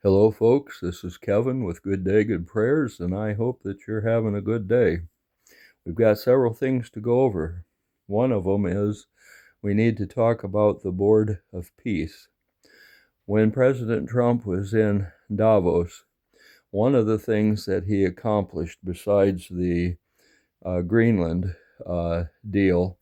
Hello, folks. This is Kevin with Good Day, Good Prayers, and I hope that you're having a good day. We've got several things to go over. One of them is we need to talk about the Board of Peace. When President Trump was in Davos, one of the things that he accomplished besides the Greenland deal,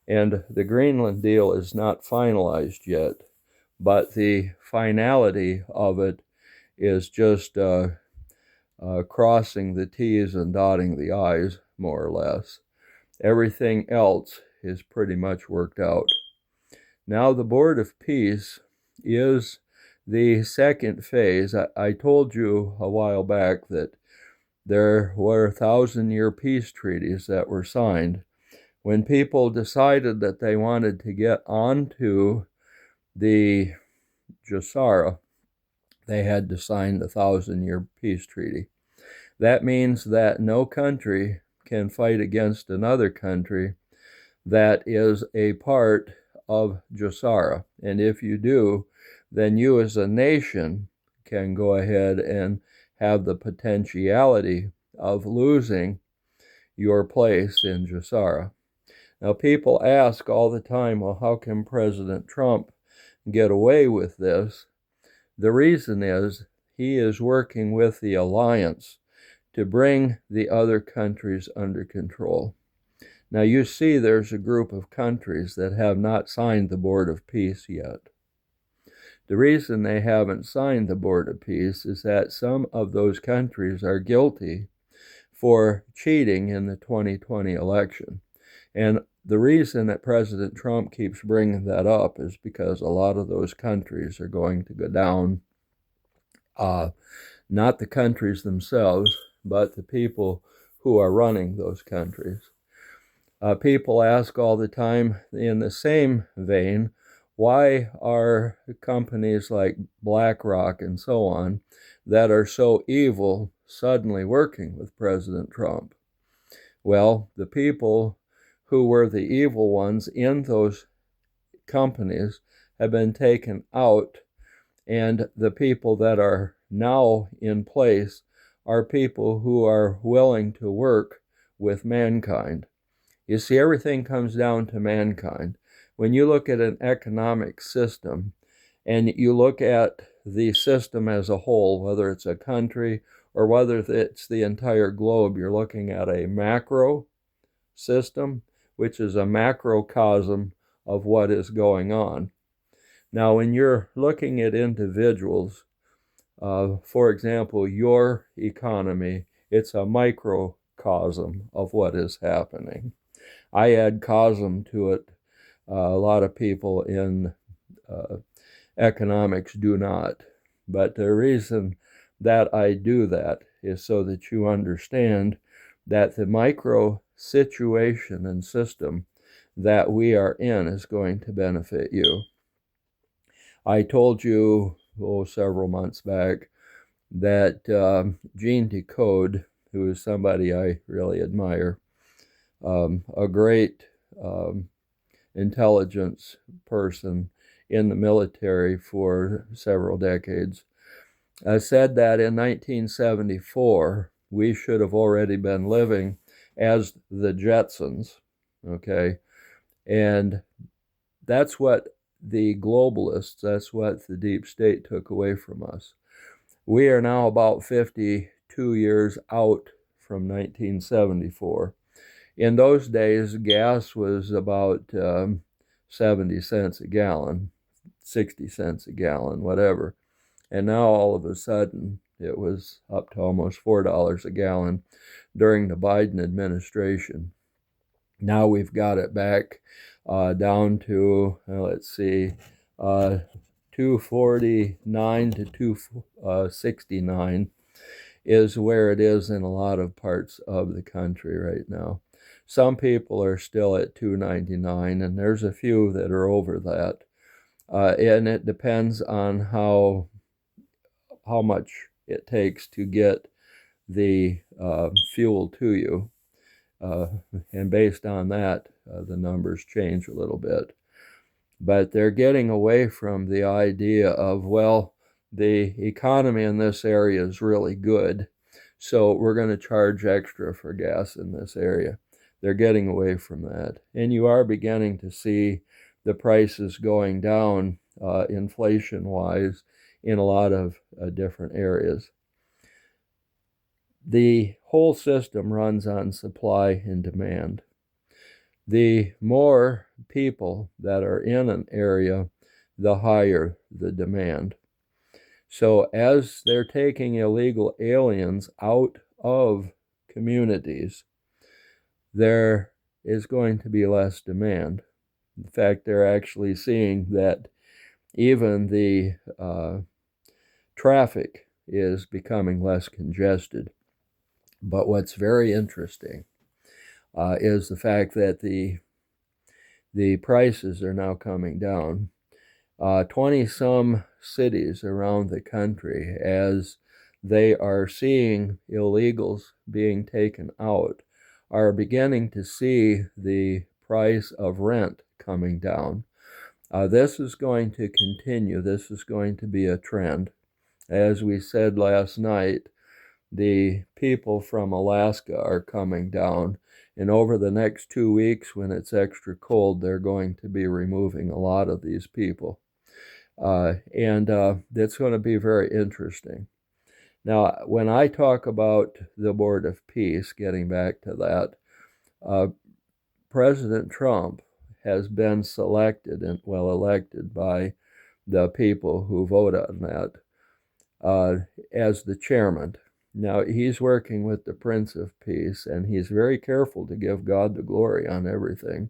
and the Greenland deal is not finalized yet, but the finality of it is just crossing the T's and dotting the I's, more or less. Everything else is pretty much worked out. Now the Board of Peace is the second phase. I told you a while back that there were 1,000-year peace treaties that were signed. When people decided that they wanted to get onto the Jetsons, they had to sign the 1,000-year peace treaty. That means that no country can fight against another country that is a part of Jetsons. And if you do, then you as a nation can go ahead and have the potentiality of losing your place in Jetsons. Now, people ask all the time, well, how can President Trump get away with this? The reason is he is working with the alliance to bring the other countries under control. Now you see there's a group of countries that have not signed the Board of Peace yet. The reason they haven't signed the Board of Peace is that some of those countries are guilty for cheating in the 2020 election. And the reason that President Trump keeps bringing that up is because a lot of those countries are going to go down. Not the countries themselves, but the people who are running those countries. People ask all the time, in the same vein, why are companies like BlackRock and so on that are so evil suddenly working with President Trump? Well, the people who were the evil ones in those companies have been taken out, and the people that are now in place are people who are willing to work with mankind. You see, everything comes down to mankind. When you look at an economic system and you look at the system as a whole, whether it's a country or whether it's the entire globe, you're looking at a macro system, which is a macrocosm of what is going on. Now, when you're looking at individuals, for example, your economy, it's a microcosm of what is happening. I add cosm to it. A lot of people in economics do not. But the reason that I do that is so that you understand that the micro situation and system that we are in is going to benefit you. I told you several months back that Gene Decode, who is somebody I really admire, a great intelligence person in the military for several decades, said that in 1974 we should have already been living as the Jetsons, okay? And that's what the globalists, that's what the deep state took away from us. We are now about 52 years out from 1974. In those days, gas was about 70 cents a gallon, 60 cents a gallon, whatever. And now all of a sudden, it was up to almost $4 a gallon during the Biden administration. Now we've got it back down to, let's see, 249 to 269 is where it is in a lot of parts of the country right now. Some people are still at 299, and there's a few that are over that. And it depends on how much it takes to get the fuel to you. And based on that, the numbers change a little bit. But they're getting away from the idea of, well, the economy in this area is really good, so we're going to charge extra for gas in this area. They're getting away from that. And you are beginning to see the prices going down inflation-wise in a lot of different areas. The whole system runs on supply and demand. The more people that are in an area, the higher the demand. So as they're taking illegal aliens out of communities, there is going to be less demand. In fact, they're actually seeing that even the traffic is becoming less congested. But what's very interesting is the fact that the prices are now coming down. 20-some cities around the country, as they are seeing illegals being taken out, are beginning to see the price of rent coming down. This is going to continue. This is going to be a trend. As we said last night, the people from Alaska are coming down, and over the next 2 weeks, when it's extra cold, they're going to be removing a lot of these people. And it's going to be very interesting. Now, when I talk about the Board of Peace, getting back to that, President Trump has been selected and elected by the people who vote on that as the chairman. Now, he's working with the Prince of Peace, and he's very careful to give God the glory on everything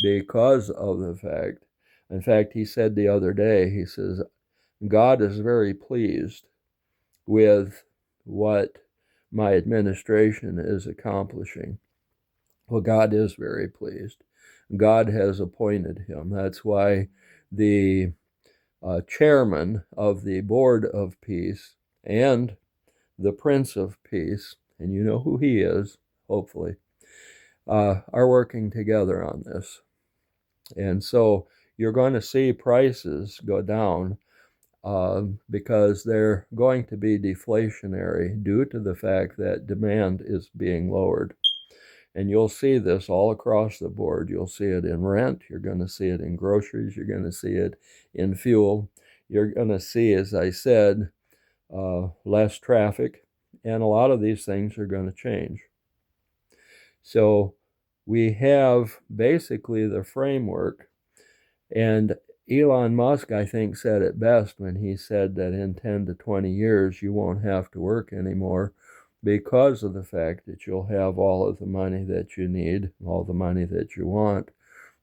because of the fact, in fact, he said the other day, he says, God is very pleased with what my administration is accomplishing. Well, God is very pleased. God has appointed him. That's why the chairman of the Board of Peace and the Prince of Peace, and you know who he is, hopefully, are working together on this. And so you're going to see prices go down because they're going to be deflationary due to the fact that demand is being lowered. And you'll see this all across the board. You'll see it in rent. You're going to see it in groceries. You're going to see it in fuel. You're going to see, as I said, less traffic. And a lot of these things are going to change. So we have basically the framework. And Elon Musk, I think, said it best when he said that in 10 to 20 years, you won't have to work anymore because of the fact that you'll have all of the money that you need, all the money that you want.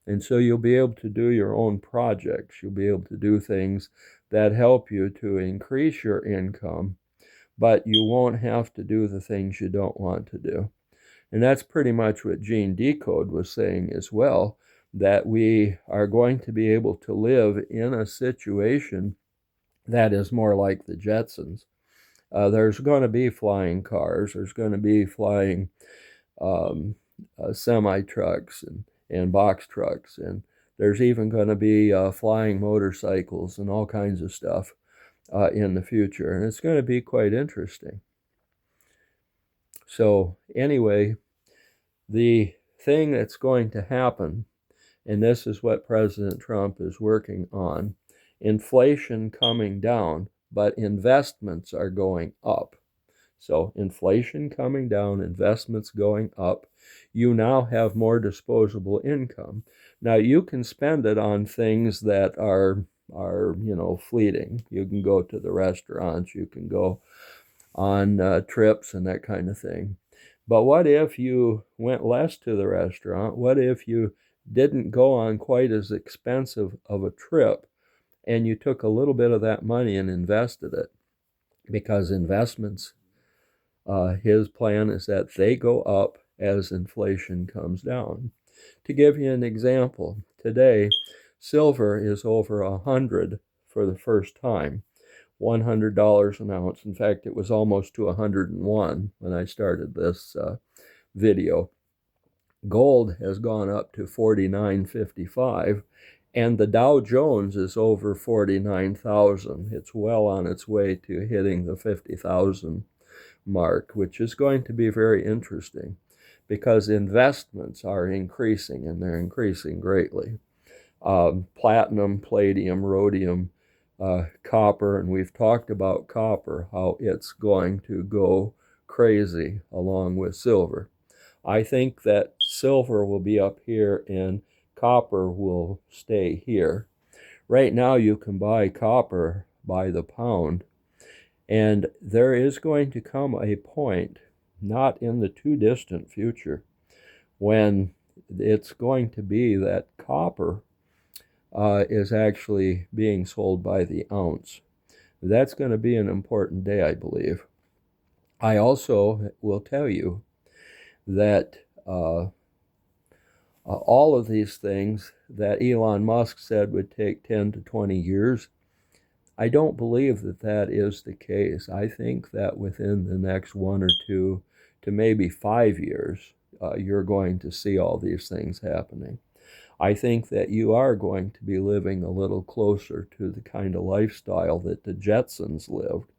And so you'll be able to do your own projects. You'll be able to do things that help you to increase your income, but you won't have to do the things you don't want to do. And that's pretty much what Gene Decode was saying as well, that we are going to be able to live in a situation that is more like the Jetsons. There's going to be flying cars. There's going to be flying semi-trucks and box trucks. And there's even going to be flying motorcycles and all kinds of stuff in the future. And it's going to be quite interesting. So anyway, the thing that's going to happen, and this is what President Trump is working on, inflation coming down, but investments are going up. So inflation coming down, investments going up. You now have more disposable income. Now you can spend it on things that are fleeting. You can go to the restaurants, you can go on trips and that kind of thing. But what if you went less to the restaurant? What if you didn't go on quite as expensive of a trip and you took a little bit of that money and invested it? Because investments, his plan is that they go up as inflation comes down. To give you an example, today silver is over 100 for the first time. $100 an ounce. In fact, it was almost to 101 when I started this video. Gold has gone up to $49.55, And the Dow Jones is over 49,000. It's well on its way to hitting the 50,000 mark, which is going to be very interesting because investments are increasing, and they're increasing greatly. Platinum, palladium, rhodium, copper, and we've talked about copper, how it's going to go crazy along with silver. I think that silver will be up here and copper will stay here. Right now you can buy copper by the pound, and there is going to come a point, not in the too distant future, when it's going to be that copper is actually being sold by the ounce. That's going to be an important day, I believe. I also will tell you that all of these things that Elon Musk said would take 10 to 20 years, I don't believe that that is the case. I think that within the next 1 or 2 to maybe 5 years, you're going to see all these things happening. I think that you are going to be living a little closer to the kind of lifestyle that the Jetsons lived.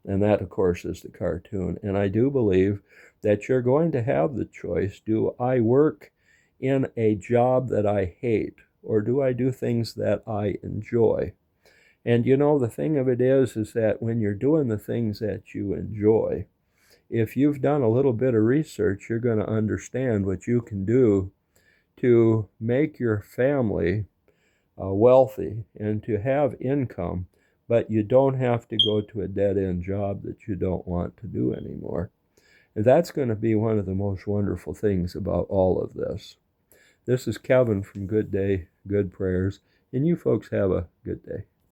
And that, of course, is the cartoon. And I do believe that you're going to have the choice. Do I work in a job that I hate, or do I do things that I enjoy? And you know, the thing of it is that when you're doing the things that you enjoy, if you've done a little bit of research, you're going to understand what you can do to make your family wealthy and to have income, but you don't have to go to a dead-end job that you don't want to do anymore. And that's going to be one of the most wonderful things about all of this. This is Kevin from Good Day, Good Prayers, and you folks have a good day.